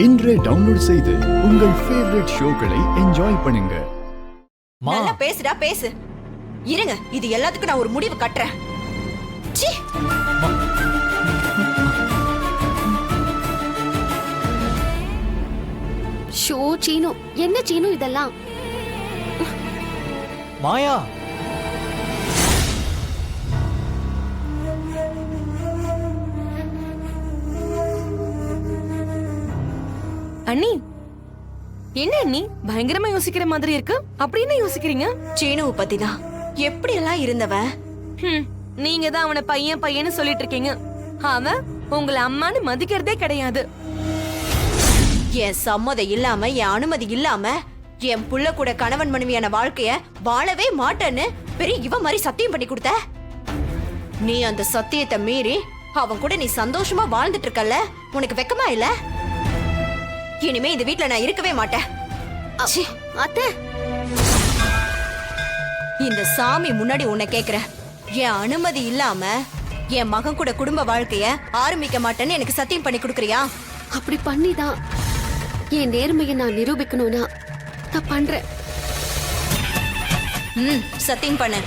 இன்றே டவுன்லோட் செய்து உங்கள் ஃபேவரட் ஷோக்களை என்ஜாய் பண்ணுங்க. நல்லா பேசுடா பேசு. இருங்க, இது எல்லாத்துக்கும் நான் ஒரு முடிவு கட்டுறேன். சீ. ஷோ சீனு, என்ன சீனு இதெல்லாம்? மாயா, அண்ணி, என்ன அண்ணி பயங்கரமா யோசிக்கிற மாதிரி இருக்கு? அப்படி என்ன யோசிக்கிறீங்க? சீனுவை பத்திதான். எப்படி எல்லாம் இருந்தவன். நீங்க தான் அவனை பையன் பையன்னு சொல்லிட்டு இருக்கீங்க. அவன் உங்களை அம்மான்னு மதிக்கிறதே கிடையாது. என் சம்மதம் இல்லாம, என் அனுமதி இல்லாம என் புள்ள கூட கணவன் மனைவியான வாழ்க்கைய வாழவே மாட்டேன்னு பெரிய இவ மாதிரி சத்தியம் பண்ணி கொடுத்த. நீ அந்த சத்தியத்தை மீறி அவன் கூட நீ சந்தோஷமா வாழ்ந்துட்டு இருக்கல்ல, உனக்கு வெக்கமா இல்ல? இனிமே இந்த வீட்ல நான் இருக்கவே மாட்டேன். சீ. அத்தை, இந்த சாமி முன்னாடி உன்னை கேக்குறேன், என் அனுமதி இல்லாம என் மகன் கூட குடும்ப வாழ்க்கைய ஆரம்பிக்க மாட்டேன்னு எனக்கு சத்தியம் பண்ணி கொடுக்கறியா? அப்படி பண்ணிதான் என் நேர்மையை நான் நிரூபிக்கணும்னா நான் பண்றேன். சத்தியம் பண்ணு.